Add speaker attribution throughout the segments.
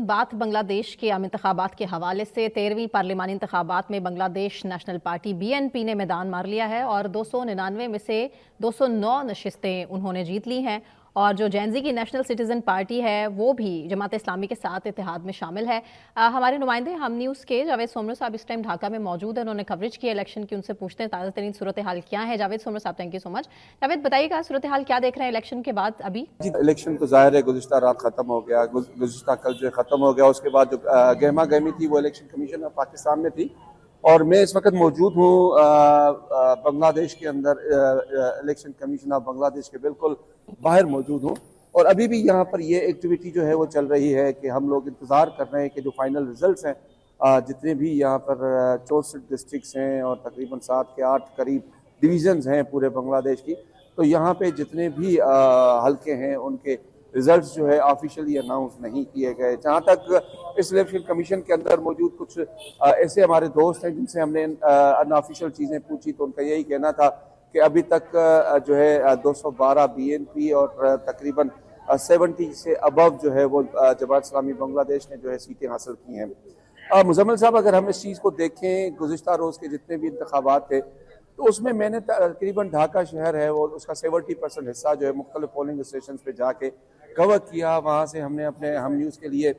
Speaker 1: बात बांग्लादेश के आम इंतखाबात के हवाले से 13वीं पार्लिमानी इंतखाबात में बांग्लादेश नेशनल पार्टी BNP ने मैदान मार लिया है और 299 में से 209 नशिस्तें उन्होंने जीत ली हैं। और जो जैनजी की नेशनल सिटीजन पार्टी है वो भी जमात इस्लामी के साथ इत्तेहाद में शामिल है। हमारे नुमाइंदे हम न्यूज़ के जावेद सोमर साहब इस टाइम ढाका में मौजूद हैं, उन्होंने कवरेज की इलेक्शन की, उनसे पूछते हैं ताज़ा तरीन सूरत हाल क्या है। जावेद सोमर साहब, thank you so much. Javed, बताइएगा सूरत हाल क्या देख रहे हैं इलेक्शन के बाद? अभी
Speaker 2: इलेक्शन तो जाहिर है गुज़िश्ता रात खत्म हो गया, गुज़िश्ता कल जो खत्म हो गया। उसके बाद जो गहमा गहमी थी वो इलेक्शन कमीशन ऑफ पाकिस्तान में थी और मैं इस वक्त मौजूद हूँ बांग्लादेश के अंदर, इलेक्शन कमीशन ऑफ बांग्लादेश के बिल्कुल बाहर मौजूद हूँ। और अभी भी यहाँ पर ये एक्टिविटी जो है वो चल रही है कि हम लोग इंतज़ार कर रहे हैं कि जो फाइनल रिजल्ट्स हैं, जितने भी यहाँ पर 64 डिस्ट्रिक्ट्स हैं और तकरीबन 7 के 8 करीब डिवीज़न्स हैं पूरे बांग्लादेश की, तो यहाँ पे जितने भी हल्के हैं उनके रिजल्ट्स जो है ऑफिशियली अनाउंस नहीं किए गए। जहाँ तक इस इलेक्शन कमीशन के अंदर मौजूद कुछ ऐसे हमारे दोस्त हैं जिनसे हमने अनऑफिशियल चीज़ें पूछी, तो उनका यही कहना था कि अभी तक जो है 212 BNP और तकरीबन 70 से अबव जो है वो जमात इस्लामी बांग्लादेश ने जो है सीटें हासिल की हैं। मुजम्मिल साहब, अगर हम इस चीज़ को देखें, गुज़िश्ता रोज़ के जितने भी इंतखाबात थे तो उसमें मैंने तकरीबन ढाका शहर है वो उसका 70% हिस्सा जो है मुख्तलिफ पोलिंग स्टेशन पे जाके कवर किया। वहाँ से हमने अपने हम न्यूज़ के लिए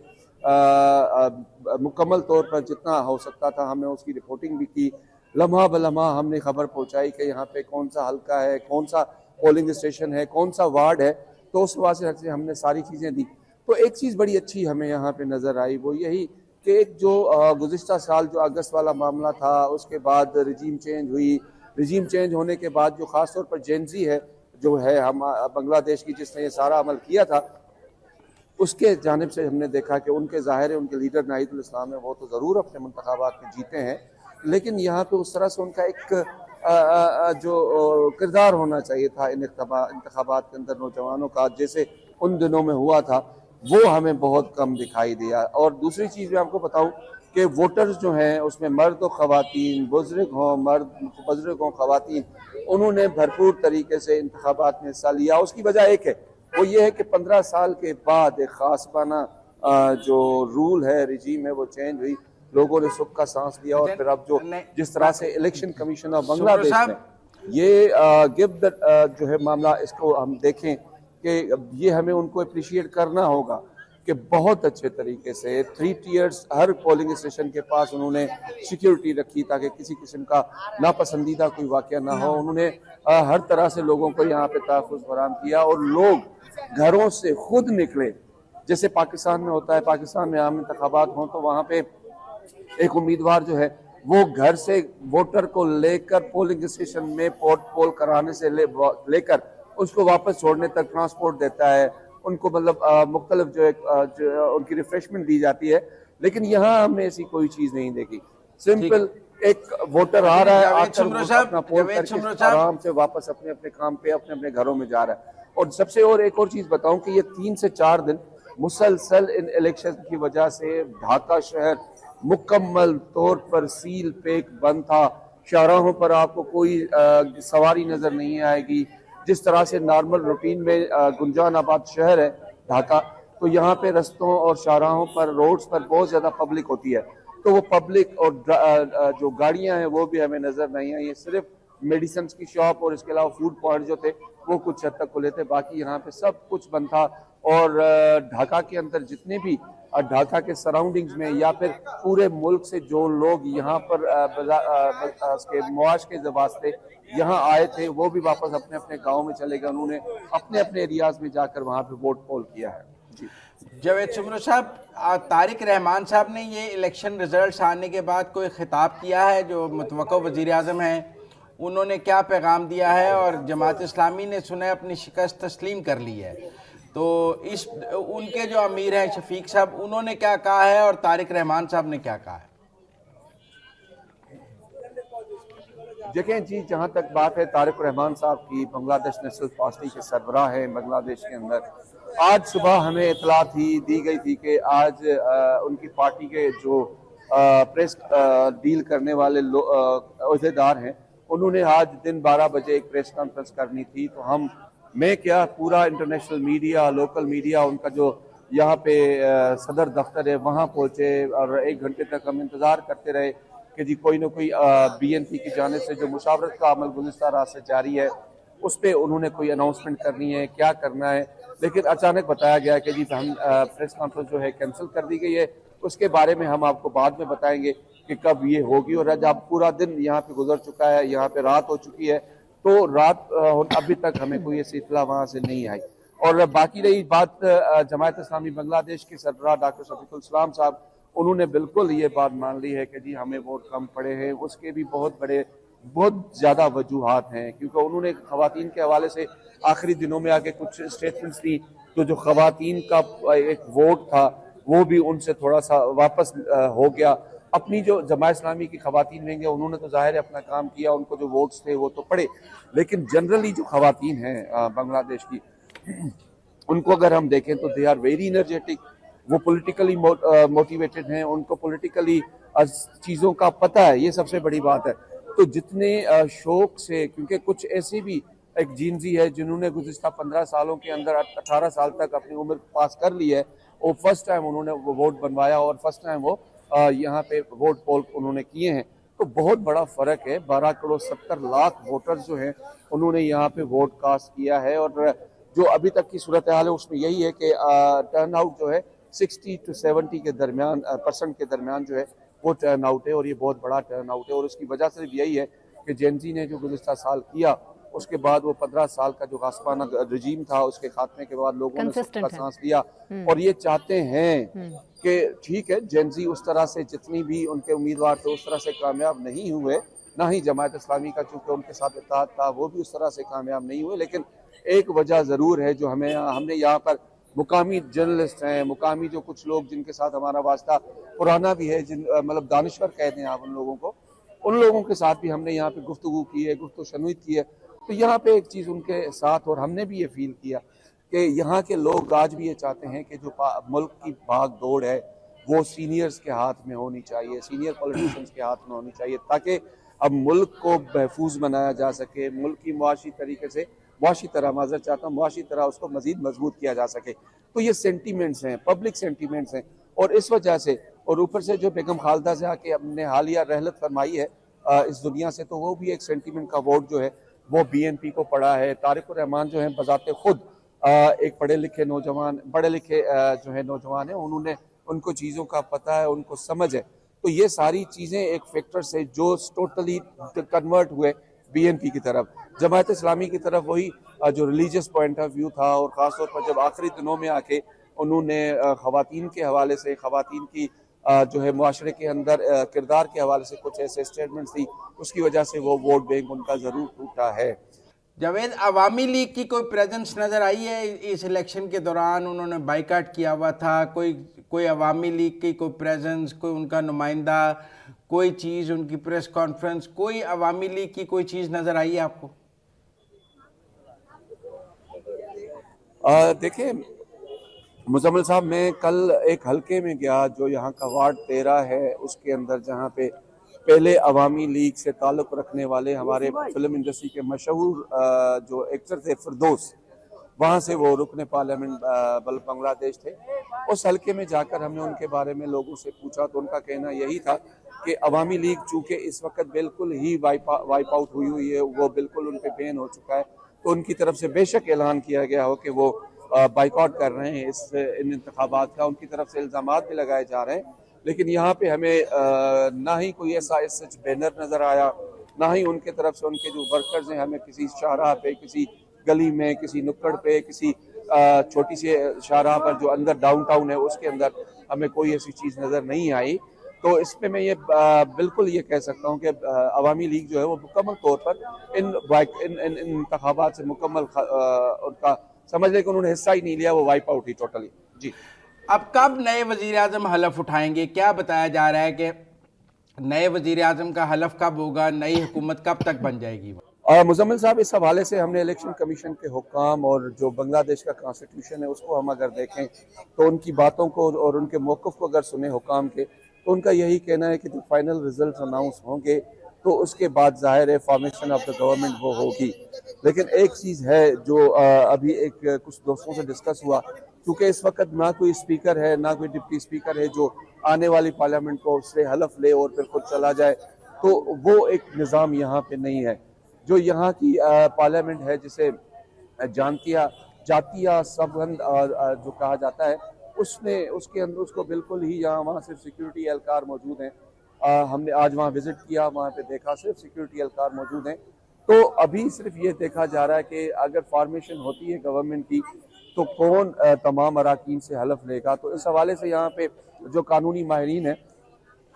Speaker 2: मुकम्मल तौर पर जितना हो सकता था हमने उसकी रिपोर्टिंग भी की। लम्हा ब लम्हा हमने खबर पहुँचाई कि यहाँ पे कौन सा हल्का है, कौन सा पोलिंग स्टेशन है, कौन सा वार्ड है, तो उस वजह से हमने सारी चीज़ें दी। तो एक चीज़ बड़ी अच्छी हमें यहाँ पे नज़र आई, वो यही कि एक जो गुज़िश्ता साल जो अगस्त वाला मामला था, उसके बाद रिजीम चेंज हुई, रिजीम चेंज होने के बाद जो ख़ास तौर पर जेनजी है जो है हम बांग्लादेश की, जिसने ये सारा अमल किया था, उसके जानिब से हमने देखा कि उनके ज़ाहिर है उनके लीडर नाहिदुल इस्लाम है वो तो ज़रूर अपने मुंतखाबात में जीते हैं, लेकिन यहाँ पे उस तरह से उनका एक जो किरदार होना चाहिए था इन इंतखाबात के अंदर नौजवानों का, जैसे उन दिनों में हुआ था, वो हमें बहुत कम दिखाई दिया। और दूसरी चीज़ मैं आपको बताऊँ कि वोटर्स जो हैं उसमें मर्द और ख़वातीन, बुजुर्ग हों मर्द, बुजुर्ग हों ख़वातीन, उन्होंने भरपूर तरीके से इंतखाबात में हिस्सा लिया। उसकी वजह एक है, वो ये है कि 15 साल के बाद एक ख़ासबाना जो रूल है, रिजीम है, वो चेंज हुई, लोगों ने सुख का सांस लिया। और फिर अब जो जिस तरह से इलेक्शन कमीशन ऑफ बांग्लादेश ने ये गिव द जो है मामला, इसको हम देखें कि ये हमें उनको अप्रिशिएट करना होगा कि बहुत अच्छे तरीके से 3 टियर्स हर पोलिंग स्टेशन के पास उन्होंने सिक्योरिटी रखी ताकि किसी किस्म का नापसंदीदा कोई वाक़या ना हो। उन्होंने हर तरह से लोगों को यहाँ पे तहफ़्फ़ुज़ फराहम किया और लोग घरों से खुद निकले, जैसे पाकिस्तान में होता है। पाकिस्तान में आम इंतखाबात हों तो वहाँ पे एक उम्मीदवार जो है वो घर से वोटर को लेकर पोलिंग स्टेशन में पोल कराने से लेकर उसको वापस छोड़ने तक ट्रांसपोर्ट देता है, उनको मतलब मुख्तलिफ जो उनकी रिफ्रेशमेंट दी जाती है। लेकिन यहाँ हमने ऐसी कोई चीज़ नहीं देखी। सिंपल एक वोटर आ रहा है, अपना पोल करके आराम से वापस अपने अपने काम पे अपने अपने घरों में जा रहा है। और सबसे और एक और चीज़ बताऊं कि ये 3 से 4 दिन मुसलसल इन इलेक्शन की वजह से ढाका शहर मुकम्मल तौर पर सील पैक बंद था। शाहराहों पर आपको कोई सवारी नज़र नहीं आएगी। जिस तरह से नॉर्मल रूटीन में गुंजान आबाद शहर है ढाका, तो यहाँ पे रस्तों और शाहराहों पर, रोड्स पर बहुत ज़्यादा पब्लिक होती है, तो वो पब्लिक और जो गाड़ियाँ हैं वो भी हमें नज़र नहीं आई। ये सिर्फ मेडिसिन की शॉप और इसके अलावा फूड पॉइंट जो थे वो कुछ हद तक खुले थे, बाकी यहाँ पे सब कुछ बंद था। और ढाका के अंदर जितने भी ढाका के सराउंडिंग्स में या फिर पूरे मुल्क से जो लोग यहाँ पर मुआश के वास्ते यहाँ आए थे वो भी वापस अपने अपने गाँव में चले गए। उन्होंने अपने अपने एरियाज में जाकर वहाँ पे वोट पोल किया है। जी
Speaker 3: जावेद सुमरो साहब, तारिक रहमान साहब ने ये इलेक्शन रिजल्ट्स आने के बाद कोई खिताब किया है? जो मुतवक्का वज़ीर आज़म हैं उन्होंने क्या पैगाम दिया है? और जमात इस्लामी ने सुना अपनी शिकस्त तस्लीम कर ली है, तो इस उनके जो अमीर हैं शफीक साहब, उन्होंने क्या कहा है और तारिक रहमान साहब ने क्या कहा है?
Speaker 2: देखें जी, जहाँ तक बात है तारिक रहमान साहब की, बांग्लादेश नेशनल पार्टी के सरबराह हैं बांग्लादेश के अंदर। आज सुबह हमें इतला दी गई थी कि आज उनकी पार्टी के जो प्रेस डील करने वाले अहदेदार हैं, उन्होंने आज दिन 12 बजे एक प्रेस कॉन्फ्रेंस करनी थी। तो मैं क्या, पूरा इंटरनेशनल मीडिया, लोकल मीडिया, उनका जो यहाँ पे सदर दफ्तर है वहाँ पहुँचे और 1 घंटे तक हम इंतज़ार करते रहे कि जी कोई ना कोई BNP की जानिब से जो मुशावरत का अमल गुज़िश्ता रात से जारी है उस पर उन्होंने कोई अनाउंसमेंट करनी है, क्या करना है। लेकिन अचानक बताया गया कि जी हम प्रेस कॉन्फ्रेंस जो है कैंसिल कर दी गई है, उसके बारे में हम आपको बाद में बताएंगे कि कब ये होगी। और आज अब पूरा दिन यहाँ पे गुजर चुका है, यहाँ पे रात हो चुकी है, तो रात अभी तक हमें कोई ऐसी इत्तला वहाँ से नहीं आई। और बाकी रही बात जमात इस्लामी बांग्लादेश के सरबराह डॉक्टर शफीकुल इस्लाम साहब, उन्होंने बिल्कुल ये बात मान ली है कि जी हमें वोट कम पड़े हैं। उसके भी बहुत ज़्यादा वजूहात हैं, क्योंकि उन्होंने खवातीन के हवाले से आखिरी दिनों में आके कुछ स्टेटमेंट्स दी, तो जो खवातीन का एक वोट था वो भी उनसे थोड़ा सा वापस हो गया। अपनी जो जमात इस्लामी की खवातीन रहेंगे उन्होंने तो जाहिर है अपना काम किया, उनको जो वोट्स थे वो तो पड़े, लेकिन जनरली जो खवातीन हैं बांग्लादेश की, उनको अगर हम देखें तो दे आर वेरी एनर्जेटिक, वो पॉलिटिकली मोटिवेटेड हैं, उनको पॉलिटिकली चीज़ों का पता है, ये सबसे बड़ी बात है। तो जितने शौक से, क्योंकि कुछ ऐसी भी एक जीनजी है जिन्होंने गुज़िश्ता 15 सालों के अंदर 18 साल तक अपनी उम्र पास कर ली है, वो फर्स्ट टाइम उन्होंने वो वोट बनवाया और फर्स्ट टाइम वो यहाँ पे वोट पोल उन्होंने किए हैं, तो बहुत बड़ा फ़र्क है। 12 करोड़ 70 लाख वोटर्स जो हैं उन्होंने यहाँ पे वोट कास्ट किया है। और जो अभी तक की सूरत हाल है उसमें यही है कि टर्न आउट जो है 60 to 70 के दरमियान % के दरमियान जो है वो टर्न आउट है, और ये बहुत बड़ा टर्न आउट है। और उसकी वजह सिर्फ यही है कि जेनजी ने जो गुज़िश्ता साल किया, उसके बाद वो 15 साल का जो गास्पाना रजीम था उसके खात्मे के बाद लोगों ने सबका सांस लिया, और ये चाहते हैं कि ठीक है जेनजी उस तरह से जितनी भी उनके उम्मीदवार थे उस तरह से कामयाब नहीं हुए, ना ही जमात इस्लामी का चूँकि उनके साथ इत्तेहाद था वो भी उस तरह से कामयाब नहीं हुए। लेकिन एक वजह ज़रूर है जो हमने यहाँ पर मुकामी जर्नलिस्ट हैं, मुकामी जो कुछ लोग जिनके साथ हमारा वास्ता पुराना भी है, जिन मतलब दानिश्वर कहते हैं आप उन लोगों को, उन लोगों के साथ भी हमने यहाँ पे गुफ्तगू की है, गुफ्तगू शनुइत की है। तो यहाँ पे एक चीज़ उनके साथ, और हमने भी ये फील किया कि यहाँ के लोग आज भी ये चाहते हैं कि जो मुल्क की भाग दौड़ है वो सीनियर्स के हाथ में होनी चाहिए, सीनियर पॉलिटिशियंस के हाथ में होनी चाहिए, ताकि अब मुल्क को महफूज बनाया जा सके, मुल्क की मुआशी तरीके से, मुआशी तरह माजर चाहता हूँ, मुआशी तरह उसको मजीद मजबूत किया जा सके। तो ये सेंटीमेंट्स हैं, पब्लिक सेंटीमेंट्स हैं, और इस वजह से, और ऊपर से जो बेगम खालदा ज़िया के अपने हालिया रहलत फरमाई है इस दुनिया से, तो वो भी एक सेंटीमेंट का वोट जो है वो BNP को पड़ा है। तारिक रहमान जो है बजाते खुद एक पढ़े लिखे जो है नौजवान है, उन्होंने उनको चीज़ों का पता है, उनको समझ है। तो ये सारी चीज़ें एक फैक्टर से जो टोटली कन्वर्ट हुए BNP की तरफ। जमात इस्लामी की तरफ वही जो रिलीजियस पॉइंट ऑफ व्यू था, और ख़ास तौर पर जब आखिरी दिनों में आके उन्होंने ख़वातीन के हवाले से, ख़वातीन की जो है मुआशरे के अंदर किरदार के हवाले से कुछ ऐसे स्टेटमेंट्स दी, उसकी वजह से वो वोट बैंक उनका ज़रूर टूटा है।
Speaker 3: जावेद, अवामी लीग की कोई प्रेजेंस नज़र आई है इस इलेक्शन के दौरान? उन्होंने बाइकाट किया हुआ था, कोई अवामी लीग की कोई प्रेजेंस, कोई उनका नुमाइंदा, कोई चीज़, उनकी प्रेस कॉन्फ्रेंस, कोई अवामी लीग की कोई चीज़ नज़र आई है आपको?
Speaker 2: देखिए मुजम्मिल साहब, मैं कल एक हलके में गया जो यहाँ का वार्ड 13 है, उसके अंदर जहाँ पे पहले अवामी लीग से ताल्लुक़ रखने वाले हमारे फिल्म इंडस्ट्री के मशहूर जो एक्टर थे फिरदौस, वहाँ से वो रुकने पार्लियामेंट बांग्लादेश थे। उस हलके में जाकर हमने उनके बारे में लोगों से पूछा, तो उनका कहना यही था कि अवामी लीग चूँकि इस वक्त बिल्कुल ही वाइप आउट हुई है, वो बिल्कुल उन पर बैन हो चुका है, तो उनकी तरफ से बेशक ऐलान किया गया हो कि वो बाइकआउट कर रहे हैं इन इंतखाबात का, उनकी तरफ से इल्ज़ामात भी लगाए जा रहे हैं। लेकिन यहाँ पे हमें ना ही कोई ऐसा सच बैनर नज़र आया, ना ही उनके तरफ से उनके जो वर्कर्स हैं हमें किसी शाहराह पे, किसी गली में, किसी नुक्कड़ पे, किसी छोटी सी शाहराह पर जो अंदर डाउनटाउन है उसके अंदर हमें कोई ऐसी चीज़ नज़र नहीं आई। तो इस पे मैं ये बिल्कुल ये कह सकता हूँ कि अवामी लीग जो है वो मुकम्मल तौर पर इन इंतखाबात से मुकम्मल उनका समझ लें कि उन्होंने हिस्सा ही नहीं लिया, वो वाइप आउट ही टोटली। जी,
Speaker 3: अब कब नए वज़ीर आज़म हलफ उठाएंगे? क्या बताया जा रहा है कि नए वज़ीर आज़म का हलफ कब होगा, नई हुकूमत कब तक बन जाएगी?
Speaker 2: मुजम्मिल साहब, इस हवाले से हमने इलेक्शन कमीशन के हुक्काम और जो बांग्लादेश का कॉन्स्टिट्यूशन है उसको हम अगर देखें तो उनकी बातों को और उनके मौक़िफ़ को अगर सुने हुक्काम के, तो उनका यही कहना है कि जो फाइनल रिजल्ट अनाउंस होंगे तो उसके बाद ज़ाहिर है फॉर्मेशन ऑफ द गवर्नमेंट वो होगी। लेकिन एक चीज़ है जो अभी कुछ दोस्तों से डिस्कस हुआ क्योंकि इस वक्त ना कोई स्पीकर है ना कोई डिप्टी स्पीकर है जो आने वाली पार्लियामेंट को उससे हलफ ले और फिर खुद चला जाए, तो वो एक निज़ाम यहाँ पे नहीं है। जो यहाँ की पार्लियामेंट है जिसे जातिया सबंध जो कहा जाता है, उसके अंदर उसको बिल्कुल ही यहाँ वहाँ सिर्फ सिक्योरिटी एहलकार मौजूद हैं। हमने आज वहाँ विजिट किया, वहाँ पे देखा सिर्फ सिक्योरिटी एहलकार मौजूद हैं। तो अभी सिर्फ ये देखा जा रहा है कि अगर फॉर्मेशन होती है गवर्नमेंट की तो कौन तमाम अराकीन से हलफ लेगा। तो इस हवाले से यहाँ पे जो कानूनी माहिरीन है,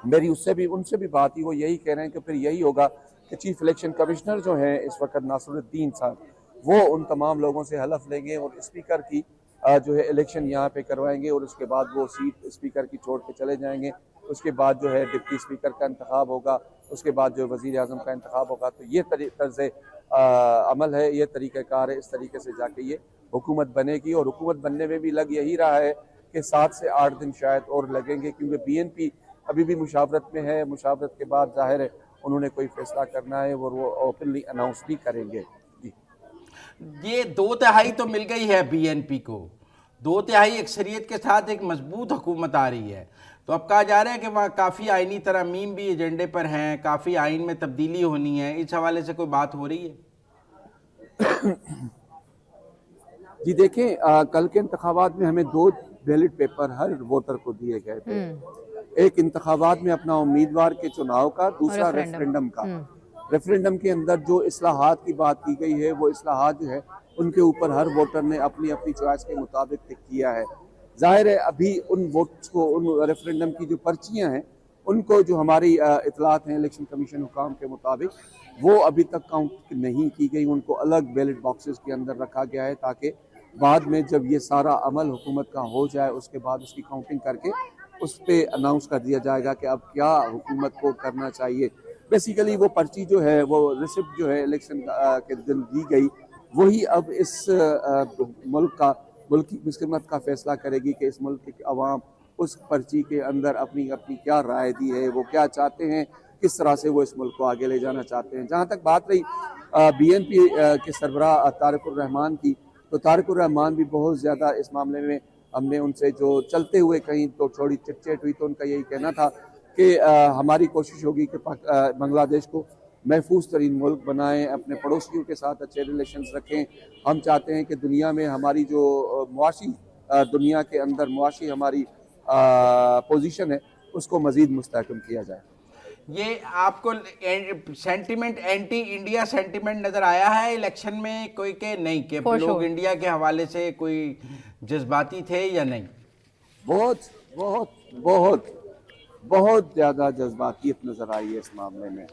Speaker 2: मेरी उनसे भी बात ही, वो यही कह रहे हैं कि फिर यही होगा कि चीफ इलेक्शन कमिश्नर जो हैं इस वक्त नासिरुद्दीन साहब, वो उन तमाम लोगों से हलफ लेंगे और स्पीकर की जो है इलेक्शन यहाँ पे करवाएंगे और उसके बाद वो सीट स्पीकर की छोड़ के चले जाएंगे। उसके बाद जो है डिप्टी स्पीकर का इंतखाब होगा, उसके बाद जो वज़ीर आज़म का इंतखाब होगा। तो ये तर्ज़ अमल है, ये तरीक़ाकार है, इस तरीके से जाके ये हुकूमत बनेगी। और हुकूमत बनने में भी लग यही रहा है कि 7 से 8 दिन शायद और लगेंगे, क्योंकि BNP अभी भी मुशावरत में है। मुशावरत के बाद जाहिर है उन्होंने कोई फैसला करना है और वो ओपनली अनाउंस भी करेंगे।
Speaker 3: ये 2/3 तो मिल गई है BNP को, 2/3 अक्सरियत के साथ एक मजबूत हुकूमत आ रही है। तो अब कहा जा रहा है कि वहाँ काफ़ी आइनी तरमीम भी एजेंडे पर हैं, काफ़ी आइन में तब्दीली होनी है। इस हवाले से कोई बात हो रही है?
Speaker 2: जी देखें, कल के इंतखाबात में हमें 2 बैलेट पेपर हर वोटर को दिए गए थे। एक इंतखाबात में अपना उम्मीदवार के चुनाव का, दूसरा रेफरेंडम का। रेफरेंडम के अंदर जो इस्लाहात की बात की गई है, वो इस्लाहात जो है उनके ऊपर हर वोटर ने अपनी अपनी चॉइस के मुताबिक टिक किया है। जाहिर है अभी उन वोट्स को, उन रेफरेंडम की जो पर्चियां हैं, उनको जो हमारी इतलात हैं इलेक्शन कमीशन हुकाम के मुताबिक, वो अभी तक काउंट नहीं की गई। उनको अलग बैलेट बॉक्सेस के अंदर रखा गया है ताकि बाद में जब ये सारा अमल हुकूमत का हो जाए उसके बाद उसकी काउंटिंग करके उस पर अनाउंस कर दिया जाएगा कि अब क्या हुकूमत को करना चाहिए। बेसिकली वो पर्ची जो है, वो रिसिप्ट जो है इलेक्शन के दिन दी गई, वही अब इस मुल्क की मुस्लिमत का फैसला करेगी कि इस मुल्क के अवाम उस पर्ची के अंदर अपनी अपनी क्या राय दी है, वो क्या चाहते हैं, किस तरह से वो इस मुल्क को आगे ले जाना चाहते हैं। जहाँ तक बात रही BNP के सरबराह तारिकुर रहमान की, तो तारिकुर रहमान भी बहुत ज़्यादा इस मामले में, हमने उनसे जो चलते हुए कहीं तो थोड़ी चिटचेट हुई, तो उनका यही कहना था कि हमारी कोशिश होगी कि बांग्लादेश को महफूज तरीन मुल्क बनाएं, अपने पड़ोसियों के साथ अच्छे रिलेशंस रखें। हम चाहते हैं कि दुनिया में हमारी जो मुआशी, दुनिया के अंदर मुआशी हमारी पोजीशन है, उसको मज़ीद मुस्तहकम किया जाए।
Speaker 3: ये आपको सेंटिमेंट, एंटी इंडिया सेंटिमेंट नज़र आया है इलेक्शन में कोई के नहीं, के लोग इंडिया के हवाले से कोई जज्बाती थे या नहीं? बहुत
Speaker 2: बहुत बहुत बहुत ज़्यादा जज्बातियत नज़र आई है इस मामले में।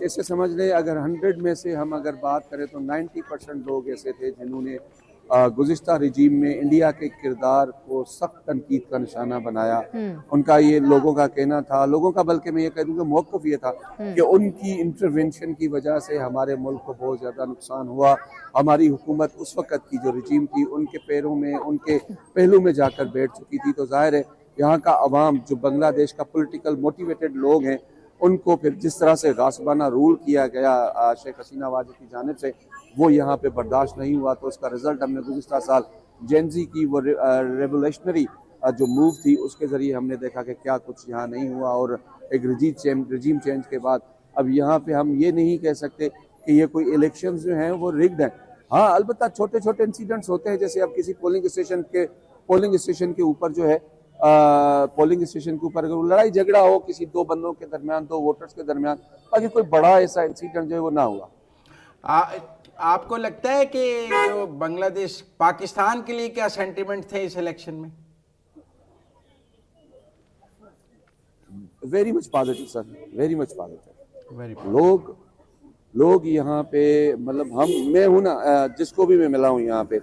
Speaker 2: इसे समझ लें, अगर 100 में से हम अगर बात करें तो 90% लोग ऐसे थे जिन्होंने गुज़िश्ता रिजीम में इंडिया के किरदार को सख्त तनकीद का निशाना बनाया। उनका ये लोगों का कहना था, लोगों का, बल्कि मैं ये कह दूँगा मौक़िफ़ ये था कि उनकी इंटरवेंशन की वजह से हमारे मुल्क को बहुत ज़्यादा नुकसान हुआ। हमारी हुकूमत उस वक़्त की जो रिजीम थी, उनके पैरों में, उनके पहलू में जाकर बैठ चुकी थी। तो ज़ाहिर है यहाँ का अवाम, जो बांग्लादेश का पॉलिटिकल मोटिवेटेड लोग हैं, उनको फिर जिस तरह से गासबाना रूल किया गया शेख हसीना वाजिद की जानिब से, वो यहाँ पे बर्दाश्त नहीं हुआ। तो उसका रिजल्ट हमने गुज़िश्ता साल जेनजी की वो रेवोल्यूशनरी जो मूव थी, उसके ज़रिए हमने देखा कि क्या कुछ यहाँ नहीं हुआ। और एक रजीम चेंज के बाद अब यहाँ पे हम ये नहीं कह सकते कि ये कोई इलेक्शंस जो हैं वो रिग्ड हैं। हाँ, अलबत्ता छोटे छोटे इंसिडेंट्स होते हैं, जैसे अब किसी पोलिंग स्टेशन के ऊपर जो है, पोलिंग स्टेशन के ऊपर अगर लड़ाई झगड़ा हो किसी 2 बंदों के दरमियान, 2 वोटर्स के दरमियान, बाकी कोई बड़ा ऐसा इंसिडेंट जो है वो ना हुआ।
Speaker 3: आपको लगता है कि जो बांग्लादेश, पाकिस्तान के लिए क्या सेंटिमेंट थे इस इलेक्शन में?
Speaker 2: Very much positive sir, very much positive. लोग यहाँ पे, मतलब मैं हूँ ना, जिसको भी मैं मिला हूँ यहाँ पे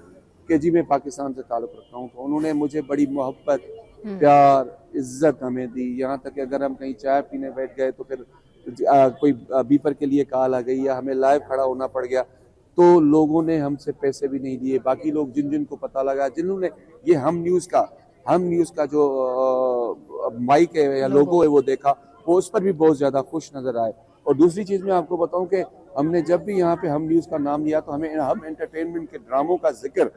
Speaker 2: कि जी मैं पाकिस्तान से ताल्लुक़ रखता हूँ, तो उन्होंने मुझे बड़ी मोहब्बत, प्यार, इज्जत हमें दी। यहाँ तक कि अगर हम कहीं चाय पीने बैठ गए तो फिर कोई बीपर के लिए कॉल आ गई या हमें लाइव खड़ा होना पड़ गया, तो लोगों ने हमसे पैसे भी नहीं दिए। बाकी लोग जिनको पता लगा, जिन्होंने ये हम न्यूज़ का जो माइक है या लोगो है वो देखा, वो उस पर भी बहुत ज़्यादा खुश नज़र आए। और दूसरी चीज़ मैं आपको बताऊं कि हमने जब भी यहाँ पे हम न्यूज़ का नाम लिया तो हम एंटरटेनमेंट के ड्रामों का जिक्र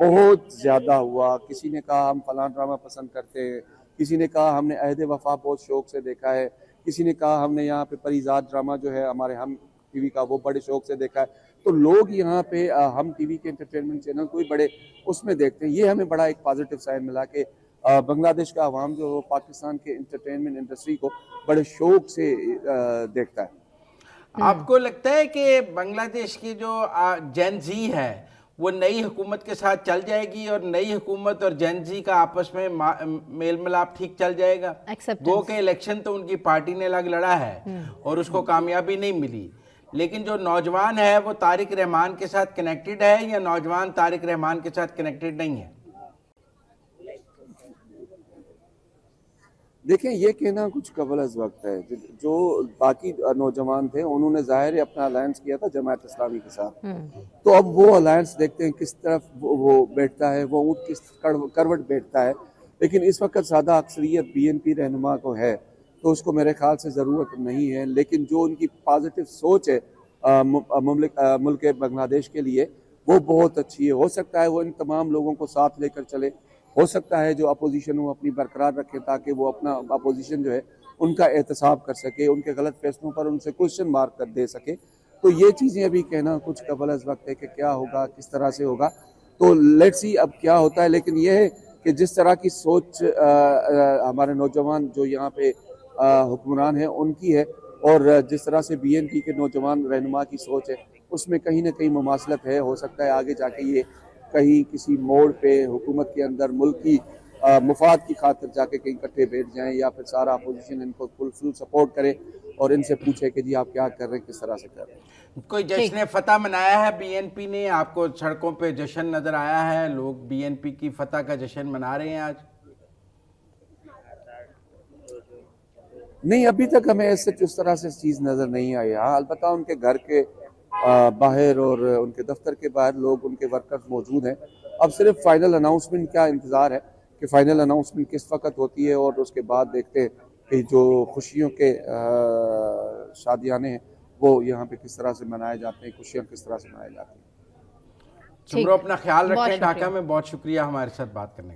Speaker 2: बहुत ज़्यादा हुआ। किसी ने कहा हम फलां ड्रामा पसंद करते हैं, किसी ने कहा हमने अहद वफा बहुत शौक से देखा है, किसी ने कहा हमने यहाँ पे परिजात ड्रामा जो है हमारे हम टीवी का वो बड़े शौक से देखा है। तो लोग यहाँ पे हम टीवी के एंटरटेनमेंट चैनल कोई बड़े उसमें देखते हैं। ये हमें बड़ा एक पॉजिटिव साइन मिला कि बांग्लादेश का अवाम जो पाकिस्तान के एंटरटेनमेंट इंडस्ट्री को बड़े शौक से देखता है।
Speaker 3: आपको लगता है कि बांग्लादेश की जो जेन जी है वो नई हुकूमत के साथ चल जाएगी और नई हुकूमत और जेन जी का आपस में मेल मिलाप ठीक चल जाएगा? वो के इलेक्शन तो उनकी पार्टी ने लड़ा है और उसको कामयाबी नहीं मिली, लेकिन जो नौजवान है वो तारिक रहमान के साथ कनेक्टेड है या नौजवान तारिक रहमान के साथ कनेक्टेड नहीं है?
Speaker 2: देखें, ये कहना कुछ कबल अज़ वक्त है। जो बाकी नौजवान थे उन्होंने ज़ाहिर है अपना अलायंस किया था जमात इस्लामी के साथ, तो अब वो अलायंस देखते हैं किस तरफ वो बैठता है, वो ऊँट किस करवट बैठता है। लेकिन इस वक्त ज़्यादा अक्सरियत BNP रहनुमा को है, तो उसको मेरे ख्याल से ज़रूरत नहीं है। लेकिन जो उनकी पॉजिटिव सोच है मुल्क बांग्लादेश के लिए, वो बहुत अच्छी है। हो सकता है वो इन तमाम लोगों को साथ लेकर चले, हो सकता है जो अपोजिशन वो अपनी बरकरार रखे ताकि वो अपना अपोजिशन जो है उनका एहतसाब कर सके, उनके गलत फैसलों पर उनसे क्वेश्चन मार्क कर दे सके। तो ये चीज़ें अभी कहना कुछ कबल अज़ वक्त है कि क्या होगा, किस तरह से होगा, तो लेट्स सी अब क्या होता है। लेकिन यह है कि जिस तरह की सोच हमारे नौजवान जो यहाँ पे हुक्मरान हैं उनकी है और जिस तरह से BNP के नौजवान रहनुमा की सोच है, उसमें कहीं ना कहीं मुमासलत है। हो सकता है आगे जाके ये कहीं किसी मोड़ पे हुकूमत के अंदर मुल्क की मुफाद की खातिर जाके कहीं इकट्ठे बैठ जाएं, या फिर सारा अपोजिशन इनको फुल सपोर्ट करे और इनसे पूछे कि जी आप क्या कर रहे हैं, किस तरह से कर रहे हैं।
Speaker 3: कोई जश्न फतह मनाया है BNP ने? आपको सड़कों पे जश्न नजर आया है? लोग BNP की फतह का जश्न मना रहे हैं आज?
Speaker 2: नहीं, अभी तक हमें ऐसे उस तरह से चीज़ नज़र नहीं आई। हाँ, अलबत्ता उनके घर के बाहर और उनके दफ्तर के बाहर लोग, उनके वर्कर्स मौजूद हैं। अब सिर्फ फाइनल अनाउंसमेंट का इंतज़ार है कि फाइनल अनाउंसमेंट किस वक्त होती है और उसके बाद देखते हैं कि जो खुशियों के शादियाने हैं वो यहाँ पे किस तरह से मनाए जाते हैं, खुशियाँ किस तरह से मनाई जाती हैं।
Speaker 3: चुमरो, अपना ख्याल रखें। ढाका में बहुत शुक्रिया हमारे साथ बात करने का।